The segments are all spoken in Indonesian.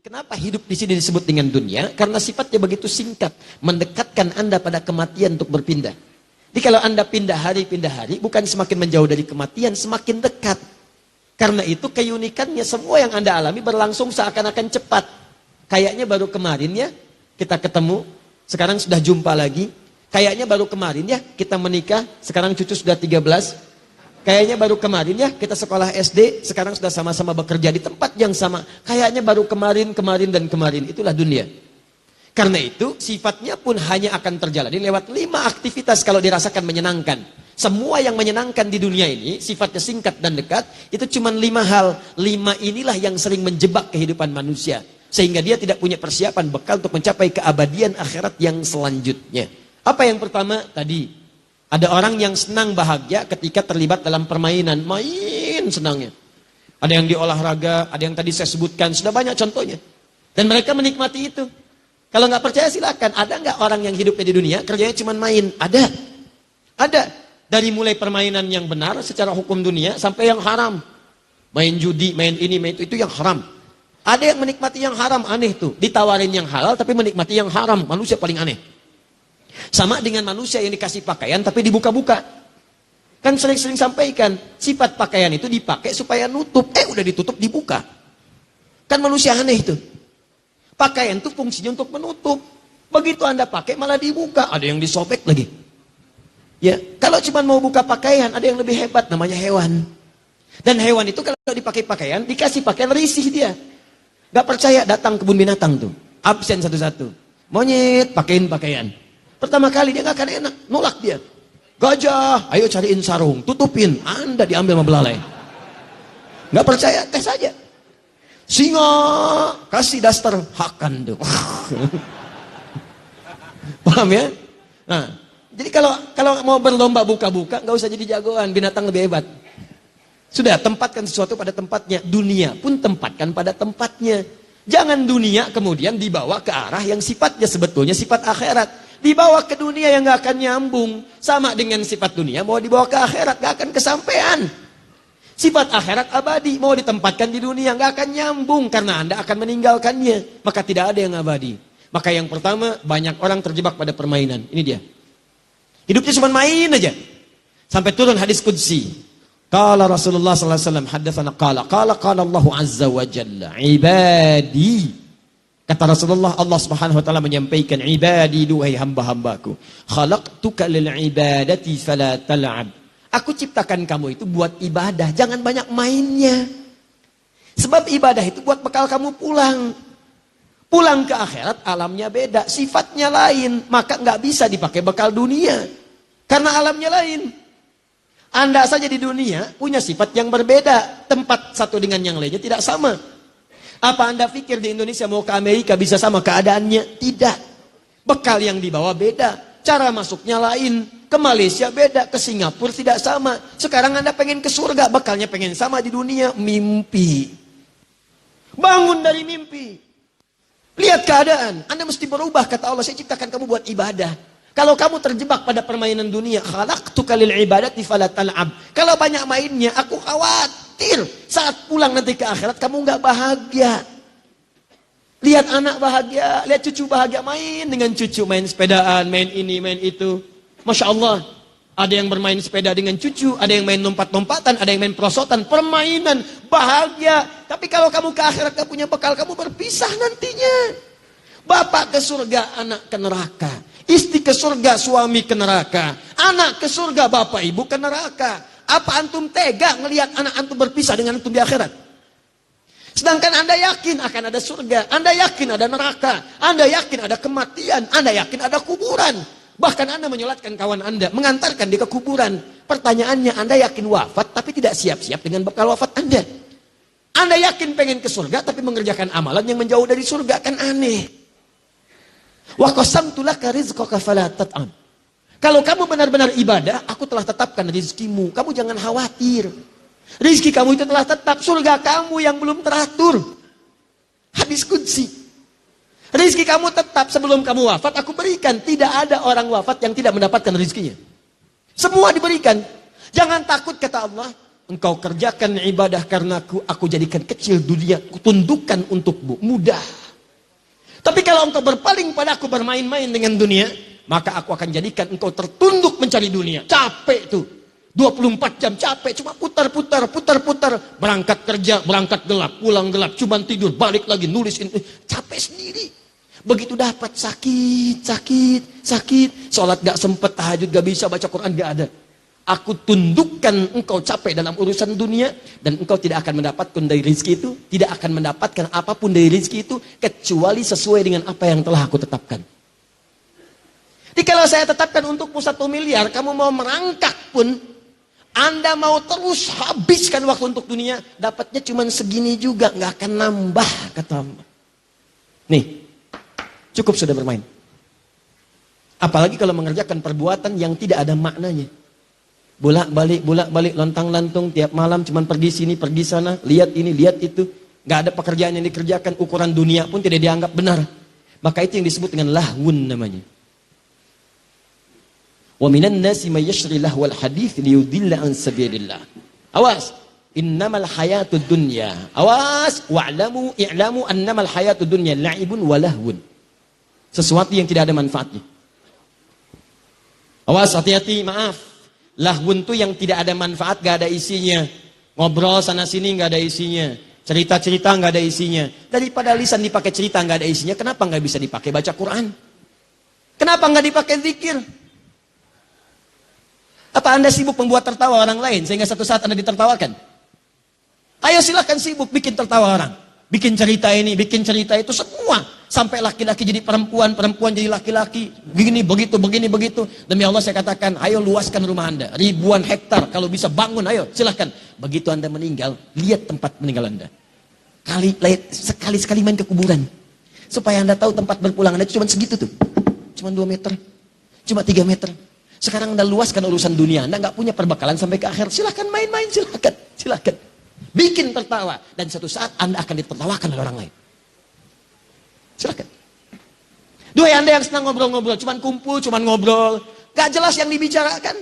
Kenapa hidup di sini disebut dengan dunia? Karena sifatnya begitu singkat, mendekatkan Anda pada kematian untuk berpindah. Jadi kalau Anda pindah hari, bukan semakin menjauh dari kematian, semakin dekat. Karena itu keunikannya semua yang Anda alami berlangsung seakan-akan cepat. Kayaknya baru kemarin ya, kita ketemu, sekarang sudah jumpa lagi. Kayaknya baru kemarin ya, kita menikah, sekarang cucu sudah 13. Kayaknya baru kemarin ya, kita sekolah SD, sekarang sudah sama-sama bekerja di tempat yang sama. Kayaknya baru kemarin, itulah dunia. Karena itu, sifatnya pun hanya akan terjalani lewat 5 aktivitas kalau dirasakan menyenangkan. Semua yang menyenangkan di dunia ini, sifatnya singkat dan dekat, itu cuma 5 hal. 5 inilah yang sering menjebak kehidupan manusia. Sehingga dia tidak punya persiapan bekal untuk mencapai keabadian akhirat yang selanjutnya. Apa yang pertama? Tadi. Ada orang yang senang bahagia ketika terlibat dalam permainan. Main senangnya. Ada yang di olahraga, ada yang tadi saya sebutkan. Sudah banyak contohnya. Dan mereka menikmati itu. Kalau nggak percaya silakan. Ada nggak orang yang hidupnya di dunia, kerjanya cuma main? Ada. Ada. Dari mulai permainan yang benar secara hukum dunia, sampai yang haram. Main judi, main ini, main itu yang haram. Ada yang menikmati yang haram, aneh tuh. Ditawarin yang halal, tapi menikmati yang haram. Manusia paling aneh. Sama dengan manusia yang dikasih pakaian tapi dibuka-buka. Kan sering-sering sampaikan, sifat pakaian itu dipakai supaya nutup. Udah ditutup dibuka. Kan manusia aneh itu. Pakaian itu fungsinya untuk menutup. Begitu Anda pakai malah dibuka. Ada yang disobek lagi. Ya, kalau cuma mau buka pakaian, ada yang lebih hebat namanya hewan. Dan hewan itu kalau dipakai pakaian, dikasih pakaian risih dia. Gak percaya datang kebun binatang tuh. Absen satu-satu. Monyet pakein pakaian. Pertama kali dia gak akan enak, nolak dia. Gajah, ayo cariin sarung, tutupin. Anda diambil sama belalai. Gak percaya, tes aja. Singa, kasih daster, hakan tuh. Paham ya? Nah, jadi kalau mau berlomba buka-buka, gak usah jadi jagoan, binatang lebih hebat. Sudah, tempatkan sesuatu pada tempatnya. Dunia pun tempatkan pada tempatnya. Jangan dunia kemudian dibawa ke arah yang sifatnya sebetulnya sifat akhirat. Dibawa ke dunia yang gak akan nyambung. Sama dengan sifat dunia, mau dibawa ke akhirat, gak akan kesampaian. Sifat akhirat abadi, mau ditempatkan di dunia, gak akan nyambung. Karena Anda akan meninggalkannya. Maka tidak ada yang abadi. Maka yang pertama, banyak orang terjebak pada permainan. Ini dia. Hidupnya cuma main aja. Sampai turun hadis qudsi. Qala Rasulullah SAW, haddatsana qala Allah Azza wa Jalla, ibadi. Kata Rasulullah, Allah Subhanahu wa taala menyampaikan, ibadi, duhai hamba-hambaku, khalaqtuka lil ibadati fala tal'ab. Aku ciptakan kamu itu buat ibadah, jangan banyak mainnya. Sebab ibadah itu buat bekal kamu pulang. Pulang ke akhirat alamnya beda, sifatnya lain, maka nggak bisa dipakai bekal dunia. Karena alamnya lain. Anda saja di dunia punya sifat yang berbeda, tempat satu dengan yang lainnya tidak sama. Apa Anda pikir di Indonesia mau ke Amerika bisa sama keadaannya? Tidak. Bekal yang dibawa beda. Cara masuknya lain. Ke Malaysia beda. Ke Singapura tidak sama. Sekarang Anda pengen ke surga. Bekalnya pengen sama di dunia. Mimpi. Bangun dari mimpi. Lihat keadaan. Anda mesti berubah. Kata Allah, saya ciptakan kamu buat ibadah. Kalau kamu terjebak pada permainan dunia. Khalaqtuka lil ibadati fala tal'ab. Kalau banyak mainnya, aku khawatir. Saat pulang nanti ke akhirat kamu nggak bahagia. Lihat anak bahagia, lihat cucu bahagia, main dengan cucu, main sepedaan, main ini, main itu. Masya Allah, ada yang bermain sepeda dengan cucu, ada yang main lompat-lompatan, ada yang main perosotan, permainan, bahagia. Tapi kalau kamu ke akhirat gak punya bekal, kamu berpisah nantinya. Bapak ke surga, anak ke neraka. Istri ke surga, suami ke neraka. Anak ke surga, bapak ibu ke neraka. Apa antum tega ngelihat anak antum berpisah dengan antum di akhirat? Sedangkan Anda yakin akan ada surga, Anda yakin ada neraka, Anda yakin ada kematian, Anda yakin ada kuburan. Bahkan Anda menyolatkan kawan Anda, mengantarkan dia ke kuburan. Pertanyaannya, Anda yakin wafat tapi tidak siap-siap dengan bekal wafat Anda. Anda yakin pengen ke surga tapi mengerjakan amalan yang menjauh dari surga, kan aneh. Wa qasamtu laka rizqaka fala tat'am. Kalau kamu benar-benar ibadah, aku telah tetapkan rizkimu. Kamu jangan khawatir. Rizki kamu itu telah tetap. Surga kamu yang belum teratur. Hadis qudsi. Rizki kamu tetap sebelum kamu wafat, aku berikan. Tidak ada orang wafat yang tidak mendapatkan rizkinya. Semua diberikan. Jangan takut, kata Allah. Engkau kerjakan ibadah karena aku jadikan kecil dunia. Aku tundukkan untukmu. Mudah. Tapi kalau engkau berpaling padaku bermain-main dengan dunia, maka aku akan jadikan engkau tertunduk mencari dunia. Capek tuh. 24 jam capek, cuma putar-putar. Berangkat kerja, berangkat gelap, pulang gelap, cuma tidur, balik lagi, nulis ini. Capek sendiri. Begitu dapat sakit. Sholat gak sempet, tahajud gak bisa, baca Quran gak ada. Aku tundukkan engkau capek dalam urusan dunia, dan engkau tidak akan mendapatkan dari rezeki itu, tidak akan mendapatkan apapun dari rezeki itu, kecuali sesuai dengan apa yang telah aku tetapkan. Jadi kalau saya tetapkan untukmu 1 miliar, kamu mau merangkak pun, Anda mau terus habiskan waktu untuk dunia, dapatnya cuma segini juga, nggak akan nambah, kata Allah. Nih, cukup sudah bermain. Apalagi kalau mengerjakan perbuatan yang tidak ada maknanya. Bolak-balik, lontang-lantung, tiap malam cuman pergi sini, pergi sana, lihat ini, lihat itu. Nggak ada pekerjaan yang dikerjakan, ukuran dunia pun tidak dianggap benar. Maka itu yang disebut dengan lahwun namanya. Wa minan nasi may yashri lahwal hadits liyudilla an sabilillah. Awas, innamal hayatud dunya. Awas, i'lamu annamal hayatud dunya la'ibun wa lahwun. Sesuatu yang tidak ada manfaatnya. Awas, hati-hati, maaf. Lahwun tuh yang tidak ada manfaat, gak ada isinya. Ngobrol sana sini gak ada isinya. Cerita-cerita gak ada isinya. Daripada lisan dipakai cerita gak ada isinya, kenapa gak bisa dipakai baca Quran? Kenapa gak dipakai zikir? Apa Anda sibuk membuat tertawa orang lain sehingga satu saat Anda ditertawakan? Ayo silahkan sibuk bikin tertawa orang. Bikin cerita ini, bikin cerita itu, semua. Sampai laki-laki jadi perempuan, perempuan jadi laki-laki. Begini, begitu. Demi Allah saya katakan, ayo luaskan rumah Anda. Ribuan hektar, kalau bisa bangun, ayo silahkan. Begitu Anda meninggal, lihat tempat meninggal Anda. Sekali-sekali main ke kuburan. Supaya Anda tahu tempat berpulang Anda cuma segitu tuh. Cuma 2 meter, cuma 3 meter. Sekarang Anda luaskan urusan dunia, Anda nggak punya perbekalan sampai ke akhir. Silahkan main-main, silahkan. Bikin tertawa, dan satu saat Anda akan ditertawakan oleh orang lain. Silakan. Duhai Anda yang senang ngobrol-ngobrol, cuman ngobrol, gak jelas yang dibicarakan.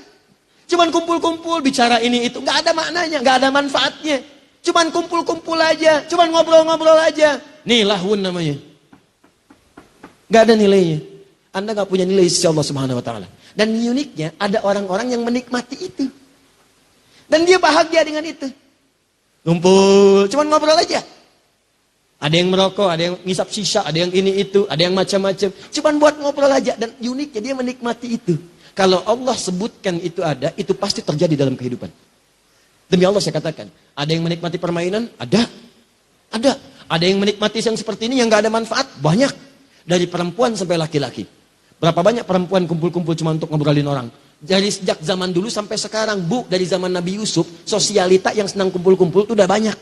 Cuman kumpul-kumpul, bicara ini itu, gak ada maknanya, gak ada manfaatnya. Cuman kumpul-kumpul aja, cuman ngobrol-ngobrol aja. Nih lahwun namanya. Gak ada nilainya. Anda gak punya nilai sisi Allah Subhanahu Wa Taala. Dan uniknya ada orang-orang yang menikmati itu. Dan dia bahagia dengan itu. Kumpul, cuman ngobrol aja. Ada yang merokok, ada yang ngisap sisa, ada yang ini itu, ada yang macam-macam. Cuman buat ngobrol aja, dan uniknya dia menikmati itu. Kalau Allah sebutkan itu ada, itu pasti terjadi dalam kehidupan. Demi Allah saya katakan, ada yang menikmati permainan, ada. Ada yang menikmati yang seperti ini yang gak ada manfaat, banyak. Dari perempuan sampai laki-laki. Berapa banyak perempuan kumpul-kumpul cuma untuk ngobrolin orang. Dari sejak zaman dulu sampai sekarang, Bu, dari zaman Nabi Yusuf, sosialita yang senang kumpul-kumpul itu udah banyak.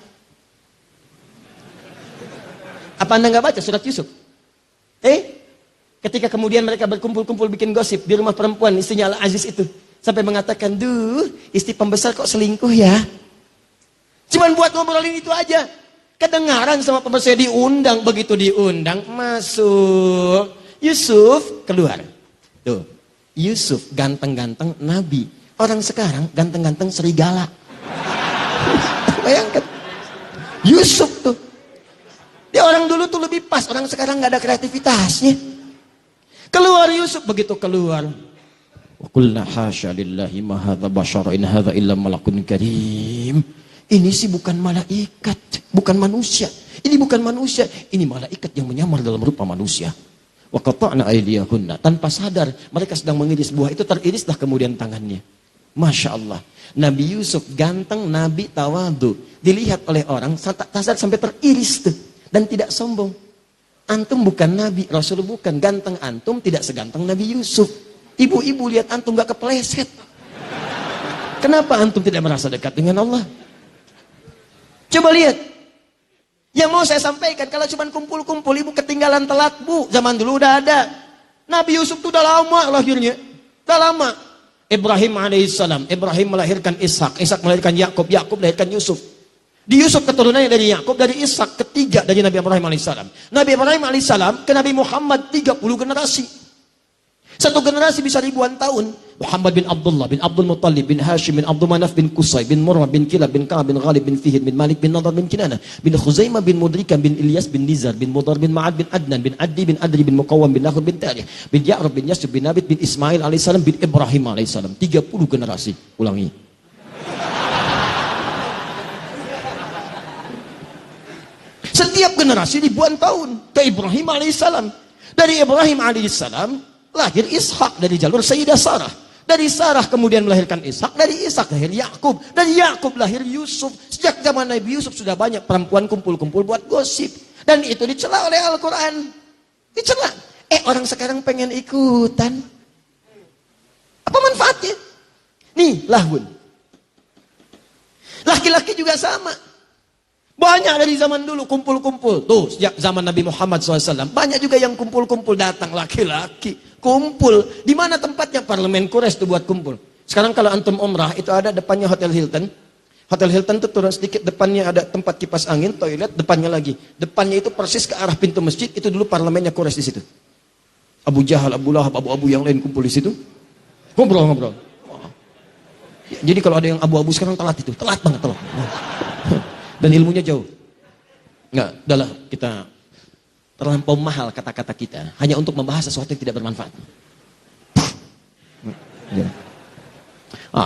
Apa Anda nggak baca surat Yusuf? Ketika kemudian mereka berkumpul-kumpul bikin gosip di rumah perempuan istrinya Al-Aziz itu, sampai mengatakan, duh, istri pembesar kok selingkuh ya? Cuman buat ngobrolin itu aja. Kedengaran sama pembesar, diundang, begitu diundang masuk. Yusuf keluar. Tuh, Yusuf ganteng-ganteng Nabi. Orang sekarang ganteng-ganteng serigala. Bayangkan. Yusuf tuh. Dia orang dulu tuh lebih pas, orang sekarang nggak ada kreativitasnya. Keluar Yusuf, begitu keluar. Wa qulna hasya lillahi ma hadza basyara in hadza illa malakun karim. Ini sih bukan malaikat, bukan manusia. Ini bukan manusia, ini malaikat yang menyamar dalam rupa manusia. Wa qata'na aydiyahunna, tanpa sadar mereka sedang mengiris buah itu, teririslah kemudian tangannya. Masya Allah. Nabi Yusuf ganteng, Nabi tawadu. Dilihat oleh orang, tasar sampai teriris tuh. Dan tidak sombong. Antum bukan Nabi, Rasul bukan. Ganteng antum tidak seganteng Nabi Yusuf. Ibu-ibu lihat antum gak kepleset. Kenapa antum tidak merasa dekat dengan Allah? Coba lihat. Yang mau saya sampaikan, kalau cuma kumpul-kumpul, ibu ketinggalan telat, Bu. Zaman dulu udah ada. Nabi Yusuf itu udah lama lahirnya. Udah lama. Ibrahim alaihissalam. Ibrahim melahirkan Ishak. Ishak melahirkan Yakub. Yakub melahirkan Yusuf. Di Yusuf keturunannya dari Yakub, dari Ishak, ketiga dari Nabi Ibrahim alaihissalam. Nabi Ibrahim alaihissalam ke Nabi Muhammad 30 generasi. Satu generasi bisa ribuan tahun. Muhammad bin Abdullah bin Abdul Muttalib bin Hashim bin Abdul Manaf bin Qusay bin Murrah bin Kilab bin Ka'ab bin Ghalib bin Fihir bin Malik bin Nadar bin Kinana bin Khuzaimah bin Mudrikah bin Ilyas bin Nizar bin Mudar bin Ma'ad bin Adnan bin Addi bin Adri bin Muqawwam bin Nakhul bin Tarih bin Ya'rab bin Yasub bin Nabit bin Ismail alaihissalam bin Ibrahim alaihissalam. 30 generasi. Ulangi. Setiap generasi ribuan tahun ke Ibrahim alaihissalam. Dari Ibrahim alaihissalam lahir Ishak dari jalur Sayyidah Sarah. Dari Sarah kemudian melahirkan Ishak. Dari Ishak lahir Yakub. Dari Yakub lahir Yusuf. Sejak zaman Nabi Yusuf sudah banyak perempuan kumpul-kumpul buat gosip. Dan itu dicela oleh Al-Quran. Dicela. Orang sekarang pengen ikutan. Apa manfaatnya? Nih, lahun. Laki-laki juga sama. Banyak dari zaman dulu kumpul-kumpul. Tuh, sejak zaman Nabi Muhammad SAW. Banyak juga yang kumpul-kumpul datang laki-laki. Kumpul. Di mana tempatnya? Parlemen Quraisy tuh buat kumpul. Sekarang kalau antum umrah, itu ada depannya Hotel Hilton. Hotel Hilton tuh turun sedikit, depannya ada tempat kipas angin, toilet, depannya lagi. Depannya itu persis ke arah pintu masjid, itu dulu parlemennya Quraisy di situ. Abu Jahal, Abu Lahab, abu-abu yang lain kumpul di situ. Ngobrol-ngobrol. Jadi kalau ada yang abu-abu sekarang telat itu. Telat banget, telat. Dan ilmunya jauh. Enggak, udahlah kita terlampau mahal kata-kata kita hanya untuk membahas sesuatu yang tidak bermanfaat.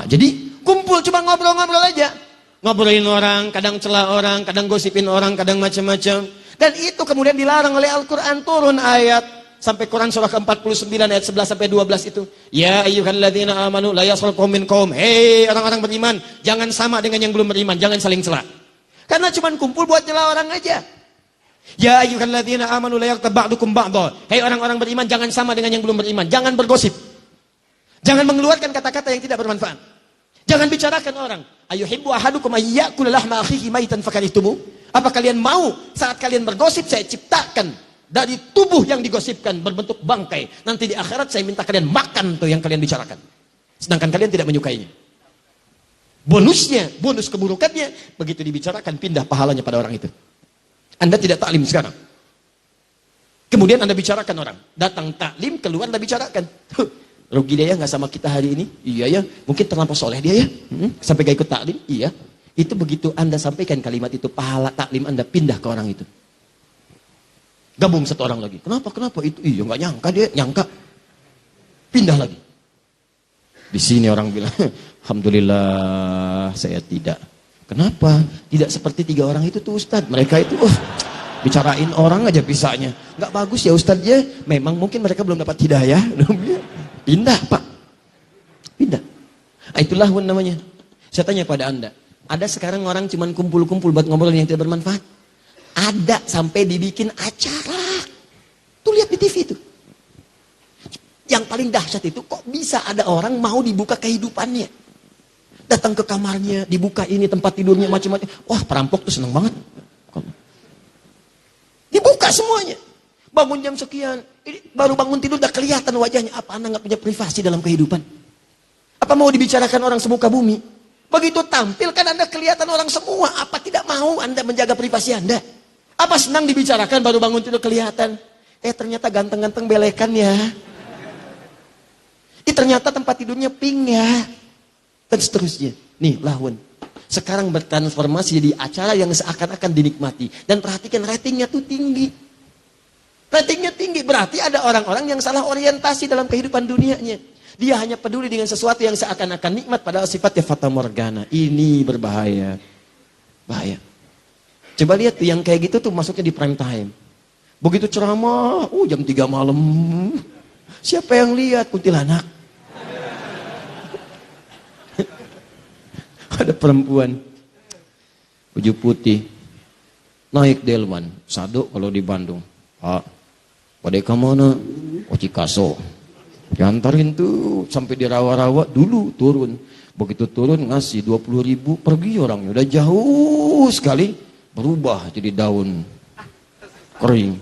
Jadi kumpul cuma ngobrol-ngobrol aja. Ngobrolin orang, kadang celah orang, kadang gosipin orang, kadang macam-macam. Dan itu kemudian dilarang oleh Al-Quran, turun ayat sampai Quran surah ke-49 ayat 11 sampai 12 itu. Ya ayyuhalladzina amanu la yaskhar qaumin min qaum. Hei orang-orang beriman, jangan sama dengan yang belum beriman, jangan saling celah. Karena cuma kumpul buat nyela orang aja. Ya ayyuhalladzina amanu la yaghtab ba'dukum ba'dha. Hei orang-orang beriman, jangan sama dengan yang belum beriman. Jangan bergosip. Jangan mengeluarkan kata-kata yang tidak bermanfaat. Jangan bicarakan orang. Ayuhibbu ahadukum ayyakula lahma akhihi maitan fakarihtumu? Apa kalian mau saat kalian bergosip saya ciptakan dari tubuh yang digosipkan berbentuk bangkai. Nanti di akhirat saya minta kalian makan tuh yang kalian bicarakan. Sedangkan kalian tidak menyukainya. Bonusnya, bonus keburukannya, begitu dibicarakan pindah pahalanya pada orang itu. Anda tidak taklim sekarang. Kemudian Anda bicarakan orang. Datang taklim, keluar Anda bicarakan. Rugi dia ya nggak sama kita hari ini? Iya ya, mungkin terlampau soleh dia ya. Sampai gak ikut taklim? Iya. Itu begitu Anda sampaikan kalimat itu, pahala taklim Anda pindah ke orang itu. Gabung satu orang lagi. Kenapa? Itu? Iya nggak nyangka dia, nyangka. Pindah lagi. Di sini orang bilang, alhamdulillah saya tidak. Kenapa? Tidak seperti 3 orang itu tuh Ustadz. Mereka itu bicarain orang aja bisanya. Nggak bagus ya Ustadz ya. Memang mungkin mereka belum dapat hidayah. Pindah Pak. Pindah. Itulah namanya. Saya tanya pada Anda. Ada sekarang orang cuman kumpul-kumpul buat ngobrol yang tidak bermanfaat. Ada sampai dibikin acara. Tuh lihat di TV itu. Yang paling dahsyat itu kok bisa ada orang mau dibuka kehidupannya. Datang ke kamarnya, dibuka ini tempat tidurnya macam-macam. Wah, perampok tuh senang banget. Dibuka semuanya. Bangun jam sekian, baru bangun tidur udah kelihatan wajahnya. Apa Anda nggak punya privasi dalam kehidupan? Apa mau dibicarakan orang semuka bumi? Begitu tampil kan Anda kelihatan orang semua. Apa tidak mau Anda menjaga privasi Anda? Apa senang dibicarakan baru bangun tidur kelihatan? Ternyata ganteng-ganteng belekan ya. Ternyata tempat tidurnya pink ya. Dan seterusnya. Nih lahun. Sekarang bertransformasi jadi acara yang seakan-akan dinikmati. Dan perhatikan ratingnya tuh tinggi. Ratingnya tinggi. Berarti ada orang-orang yang salah orientasi dalam kehidupan dunianya. Dia hanya peduli dengan sesuatu yang seakan-akan nikmat. Padahal sifatnya fata morgana. Ini berbahaya. Bahaya. Coba lihat tuh yang kayak gitu tuh masuknya di prime time. Begitu ceramah. Jam 3 malam. Siapa yang lihat? Kuntilanak. Ada perempuan baju putih naik delman sado kalau di Bandung. Pak, pada kemana? Cikaso. Diantarin tuh sampai di rawa-rawa dulu turun. Begitu turun ngasih 20.000 pergi orangnya. Udah jauh sekali berubah jadi daun kering.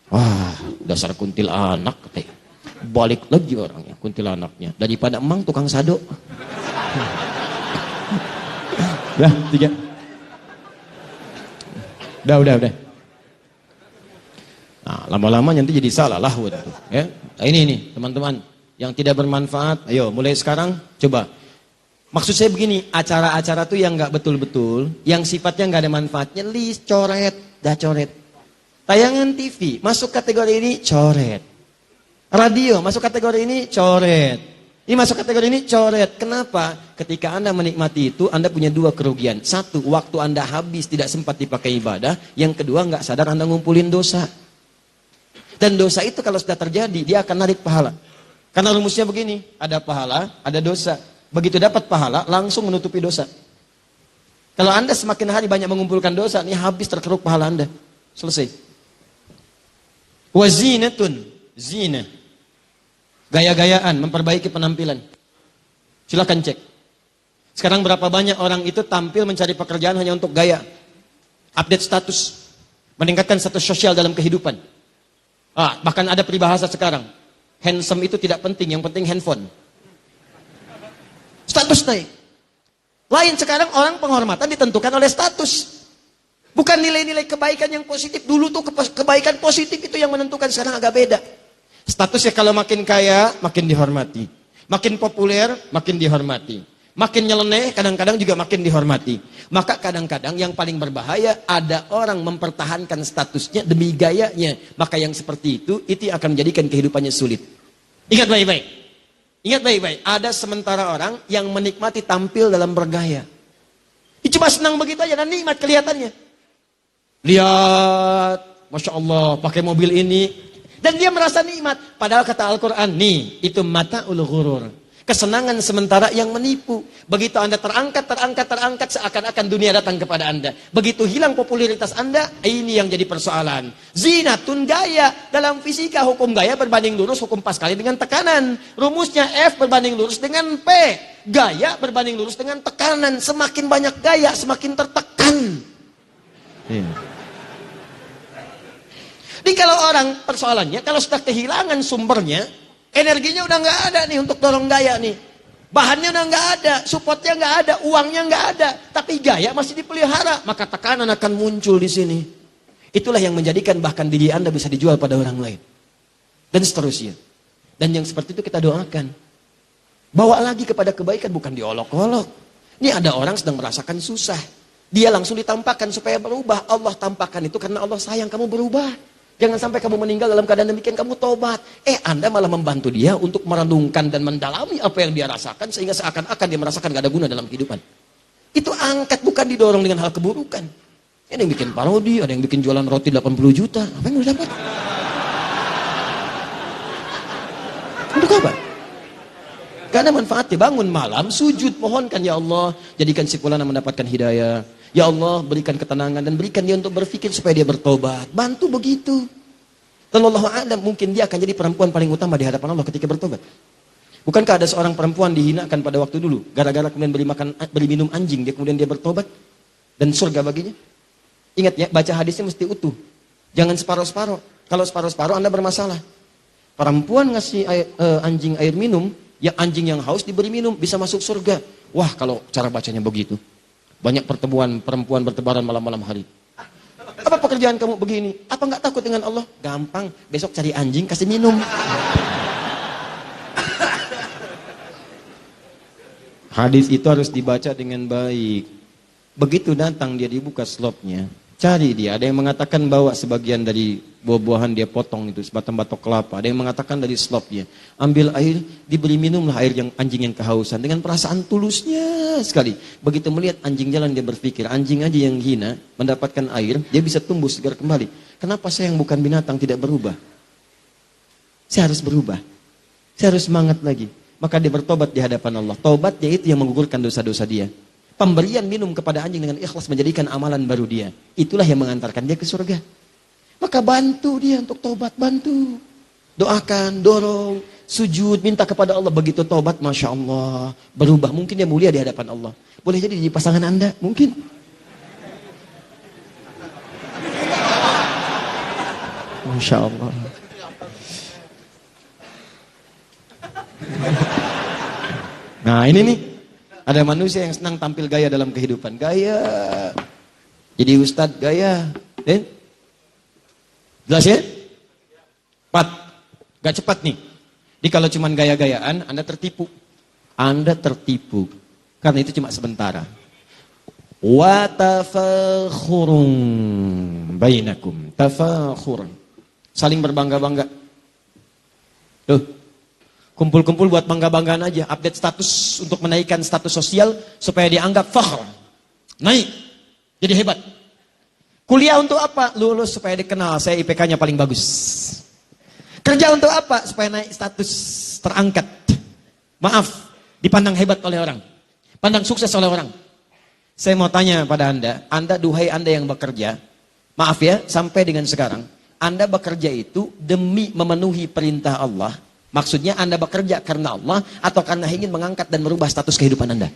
Wah, dasar kuntilanak teh. Balik lagi orangnya kuntilanaknya daripada emang tukang sado. Udah, 3. Udah. Nah, lama-lama nanti jadi salah lahun. Ya. Nah, ini teman-teman. yang tidak bermanfaat. Ayo, mulai sekarang coba. Maksud saya begini, acara-acara tuh yang nggak betul-betul, yang sifatnya nggak ada manfaatnya, list, coret, dah coret. Tayangan TV masuk kategori ini, coret. Radio masuk kategori ini, coret. Ini masuk kategori ini, coret. Kenapa? Ketika Anda menikmati itu, Anda punya dua kerugian. Satu, waktu Anda habis tidak sempat dipakai ibadah. Yang kedua, nggak sadar Anda ngumpulin dosa. Dan dosa itu kalau sudah terjadi, dia akan narik pahala. Karena rumusnya begini, ada pahala, ada dosa. Begitu dapat pahala, langsung menutupi dosa. Kalau Anda semakin hari banyak mengumpulkan dosa, ini habis terkeruk pahala Anda. Selesai. Wazinatun, zina. Gaya-gayaan, memperbaiki penampilan. Silakan cek. Sekarang berapa banyak orang itu tampil mencari pekerjaan hanya untuk gaya. Update status. Meningkatkan status sosial dalam kehidupan. Bahkan ada peribahasa sekarang. Handsome itu tidak penting, yang penting handphone. Status naik. Lain sekarang orang penghormatan ditentukan oleh status. Bukan nilai-nilai kebaikan yang positif. Dulu tuh kebaikan positif itu yang menentukan, sekarang agak beda. Statusnya kalau makin kaya, makin dihormati. Makin populer, makin dihormati. Makin nyeleneh, kadang-kadang juga makin dihormati. Maka kadang-kadang yang paling berbahaya, ada orang mempertahankan statusnya demi gayanya. Maka yang seperti itu akan menjadikan kehidupannya sulit. Ingat baik-baik. Ingat baik-baik, ada sementara orang yang menikmati tampil dalam bergaya. Dia cuma senang begitu aja dan nikmat kelihatannya. Lihat, Masya Allah, pakai mobil ini. Dan dia merasa nikmat. Padahal kata Al-Quran, nih, itu mata'ul ghurur. Kesenangan sementara yang menipu. Begitu Anda terangkat, seakan-akan dunia datang kepada Anda. Begitu hilang popularitas Anda, ini yang jadi persoalan. Zinatun gaya. Dalam fisika, hukum gaya berbanding lurus, hukum Pascal dengan tekanan. Rumusnya F berbanding lurus dengan P. Gaya berbanding lurus dengan tekanan. Semakin banyak gaya, semakin tertekan. Jadi kalau orang, persoalannya, kalau sudah kehilangan sumbernya, energinya udah nggak ada nih untuk dorong gaya nih. Bahannya udah nggak ada, supportnya nggak ada, uangnya nggak ada. Tapi gaya masih dipelihara, maka tekanan akan muncul di sini. Itulah yang menjadikan bahkan diri Anda bisa dijual pada orang lain. Dan seterusnya. Dan yang seperti itu kita doakan. Bawa lagi kepada kebaikan, bukan diolok-olok. Ini ada orang sedang merasakan susah. Dia langsung ditampakkan supaya berubah. Allah tampakkan itu karena Allah sayang kamu berubah. Jangan sampai kamu meninggal dalam keadaan demikian, kamu tobat. Anda malah membantu dia untuk merenungkan dan mendalami apa yang dia rasakan, sehingga seakan-akan dia merasakan gak ada guna dalam kehidupan. Itu angkat, bukan didorong dengan hal keburukan. Ada yang bikin parodi, ada yang bikin jualan roti 80 juta. Apa yang udah dapat? Untuk apa? Gak ada manfaatnya. Bangun malam, sujud, mohonkan, ya Allah, jadikan si fulan mendapatkan hidayah. Ya Allah, berikan ketenangan dan berikan dia untuk berpikir supaya dia bertobat. Bantu begitu. Dan Allah a'lam, mungkin dia akan jadi perempuan paling utama di hadapan Allah ketika bertobat. Bukankah ada seorang perempuan dihinakan pada waktu dulu, gara-gara kemudian beri minum anjing, dia kemudian dia bertobat dan surga baginya? Ingat ya, baca hadisnya mesti utuh. Jangan separuh-separuh. Kalau separuh-separuh Anda bermasalah. Perempuan ngasih anjing air minum, yang anjing yang haus diberi minum, bisa masuk surga. Wah, kalau cara bacanya begitu. Banyak pertemuan perempuan bertebaran malam-malam hari. Apa pekerjaan kamu begini? Apa nggak takut dengan Allah? Gampang, besok cari anjing kasih minum. Hadis itu harus dibaca dengan baik. Begitu datang dia dibuka slopnya, cari dia. Ada yang mengatakan bawa sebagian dari buah-buahan dia potong itu, sebatang batok kelapa. Ada yang mengatakan dari slopnya. Ambil air, diberi minumlah air yang anjing yang kehausan. Dengan perasaan tulusnya sekali. Begitu melihat anjing jalan dia berpikir, anjing aja yang hina, mendapatkan air, dia bisa tumbuh segar kembali. Kenapa saya yang bukan binatang tidak berubah? Saya harus berubah. Saya harus semangat lagi. Maka dia bertobat di hadapan Allah. Tobatnya itu yang menggugurkan dosa-dosa dia. Pemberian minum kepada anjing dengan ikhlas menjadikan amalan baru dia. Itulah yang mengantarkan dia ke surga. Maka bantu dia untuk tobat, bantu. Doakan, dorong, sujud, minta kepada Allah. Begitu tobat, Masya Allah, berubah. Mungkin dia mulia di hadapan Allah. Boleh jadi di pasangan Anda, mungkin. Masya Allah. Nah ini nih, ada manusia yang senang tampil gaya dalam kehidupan. Gaya. Jadi ustadz gaya. Jelas ya? 4. Gak cepat nih. Jadi kalau cuma gaya-gayaan, Anda tertipu. Anda tertipu. Karena itu cuma sementara. Wa tafakhurun bainakum. Tafakhurun. Saling berbangga-bangga. Tuh. Kumpul-kumpul buat bangga-banggaan aja. Update status untuk menaikkan status sosial supaya dianggap fakhr. Naik. Jadi hebat. Kuliah untuk apa? Lulus supaya dikenal. Saya IPK-nya paling bagus. Kerja untuk apa? Supaya naik status, terangkat. Maaf, dipandang hebat oleh orang. Pandang sukses oleh orang. Saya mau tanya pada Anda duhai Anda yang bekerja, maaf ya, sampai dengan sekarang, Anda bekerja itu demi memenuhi perintah Allah. Maksudnya Anda bekerja karena Allah atau karena ingin mengangkat dan merubah status kehidupan Anda?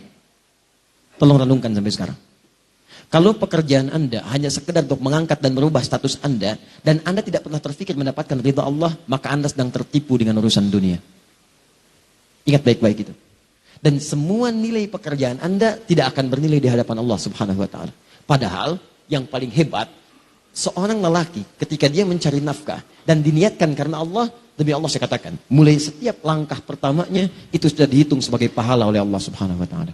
Tolong renungkan sampai sekarang. Kalau pekerjaan Anda hanya sekedar untuk mengangkat dan merubah status Anda, dan Anda tidak pernah terfikir mendapatkan ridha Allah, maka Anda sedang tertipu dengan urusan dunia. Ingat baik-baik itu. Dan semua nilai pekerjaan Anda tidak akan bernilai di hadapan Allah Subhanahu wa Ta'ala. Padahal yang paling hebat, seorang lelaki ketika dia mencari nafkah dan diniatkan karena Allah, demi Allah saya katakan, mulai setiap langkah pertamanya itu sudah dihitung sebagai pahala oleh Allah Subhanahu wa Ta'ala.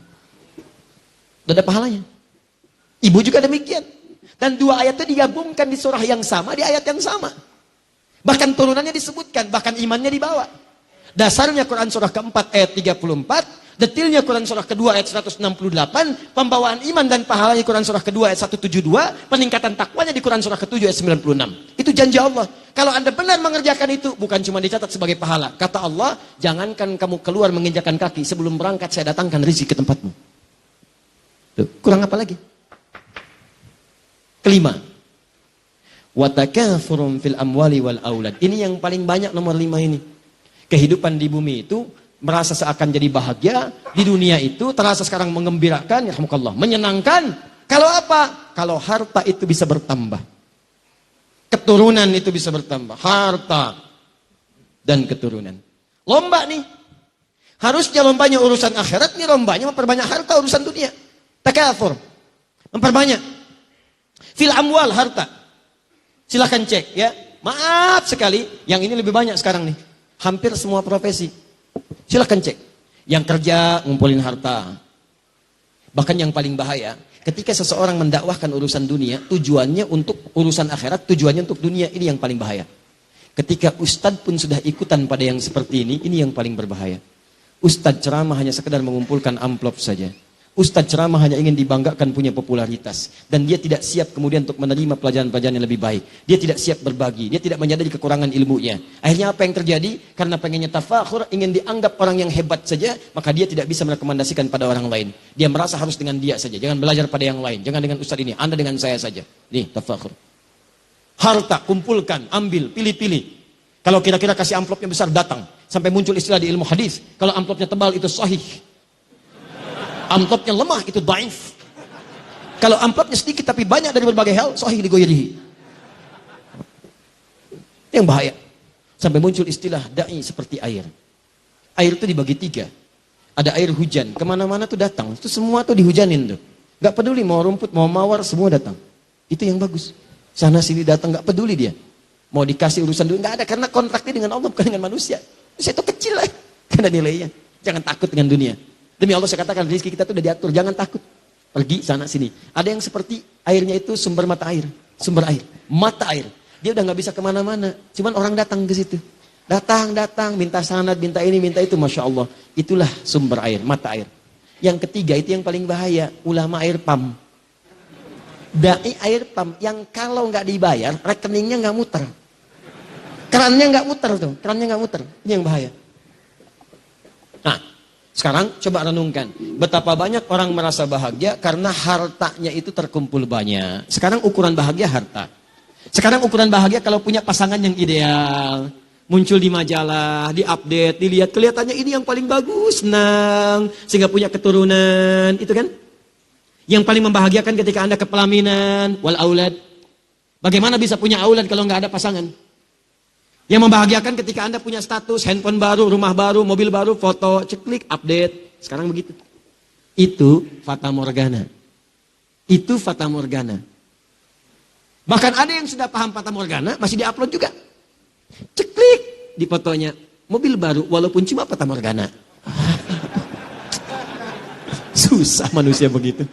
Sudah ada pahalanya. Ibu juga demikian. Dan dua ayat itu digabungkan di surah yang sama, di ayat yang sama. Bahkan turunannya disebutkan, bahkan imannya dibawa. Dasarnya Quran surah keempat ayat 34, detilnya Quran surah kedua ayat 168, pembawaan iman dan pahalanya Quran surah kedua ayat 172, peningkatan takwanya di Quran surah ketujuh ayat 96. Itu janji Allah. Kalau Anda benar mengerjakan itu, bukan cuma dicatat sebagai pahala. Kata Allah, jangankan kamu keluar menginjakan kaki, sebelum berangkat saya datangkan rezeki ke tempatmu. Tuh, kurang apa lagi? Kelima, watakathurun fil amwali wal aulad. Ini yang paling banyak, nomor 5 ini. Kehidupan di bumi itu merasa seakan jadi bahagia, di dunia itu terasa sekarang menggembirakan, yarhamukallah, menyenangkan. Kalau apa? Kalau harta itu bisa bertambah. Keturunan itu bisa bertambah, harta dan keturunan. Lomba nih. Harusnya lombanya urusan akhirat, nih lombanya memperbanyak harta urusan dunia. Takatsur. Memperbanyak. Fil amwal, harta. Silahkan cek ya. Maaf sekali, yang ini lebih banyak sekarang nih. Hampir semua profesi. Silahkan cek. Yang kerja ngumpulin harta. Bahkan yang paling bahaya, ketika seseorang mendakwahkan urusan dunia, tujuannya untuk urusan akhirat, tujuannya untuk dunia, ini yang paling bahaya. Ketika ustadz pun sudah ikutan pada yang seperti ini yang paling berbahaya. Ustadz ceramah hanya sekedar mengumpulkan amplop saja. Ustadz ceramah hanya ingin dibanggakan punya popularitas. Dan dia tidak siap kemudian untuk menerima pelajaran-pelajaran yang lebih baik. Dia tidak siap berbagi. Dia tidak menyadari kekurangan ilmunya. Akhirnya apa yang terjadi? Karena pengennya tafakhur, ingin dianggap orang yang hebat saja, maka dia tidak bisa merekomendasikan pada orang lain. Dia merasa harus dengan dia saja. Jangan belajar pada yang lain. Jangan dengan ustadz ini. Anda dengan saya saja. Nih, tafakhur. Harta, kumpulkan, ambil, pilih-pilih. Kalau kira-kira kasih amplopnya besar, datang. Sampai muncul istilah di ilmu hadis. Kalau amplopnya tebal, itu sahih. Amplopnya lemah, itu dhaif. Kalau amplopnya sedikit tapi banyak dari berbagai hal, sahih li ghairihi. Itu yang bahaya. Sampai muncul istilah da'i seperti air. Air itu dibagi 3. Ada air hujan, kemana-mana tuh datang. Itu semua tuh dihujanin tuh. Gak peduli mau rumput, mau mawar, semua datang. Itu yang bagus. Sana sini datang, gak peduli dia. Mau dikasih urusan dulu, gak ada. Karena kontraknya dengan Allah, bukan dengan manusia. Manusia itu kecil lah. Karena nilainya. Jangan takut dengan dunia. Demi Allah saya katakan, rezeki kita tuh udah diatur, jangan takut. Pergi sana sini. Ada yang seperti airnya itu sumber mata air, sumber air, mata air. Dia udah nggak bisa kemana-mana, cuman orang datang ke situ. Datang, minta sanad, minta ini, minta itu, masya Allah. Itulah sumber air, mata air. Yang ketiga itu yang paling bahaya, ulama air pam. Dai air pam, yang kalau nggak dibayar, rekeningnya nggak muter. Kerannya nggak muter tuh, kerannya nggak muter. Ini yang bahaya. Nah. Sekarang coba renungkan, betapa banyak orang merasa bahagia karena hartanya itu terkumpul banyak. Sekarang ukuran bahagia harta. Sekarang ukuran bahagia kalau punya pasangan yang ideal. Muncul di majalah, di update, dilihat, kelihatannya ini yang paling bagus, senang. Sehingga punya keturunan, itu kan? Yang paling membahagiakan ketika Anda kepelaminan, wal aulad. Bagaimana bisa punya aulad kalau nggak ada pasangan? Yang membahagiakan ketika Anda punya status, handphone baru, rumah baru, mobil baru, foto, ceklik, update. Sekarang begitu. Itu fata morgana. Itu fata morgana. Bahkan ada yang sudah paham fata morgana, masih diupload juga. Ceklik di fotonya. mobil baru walaupun cuma Fata Morgana. Susah manusia begitu.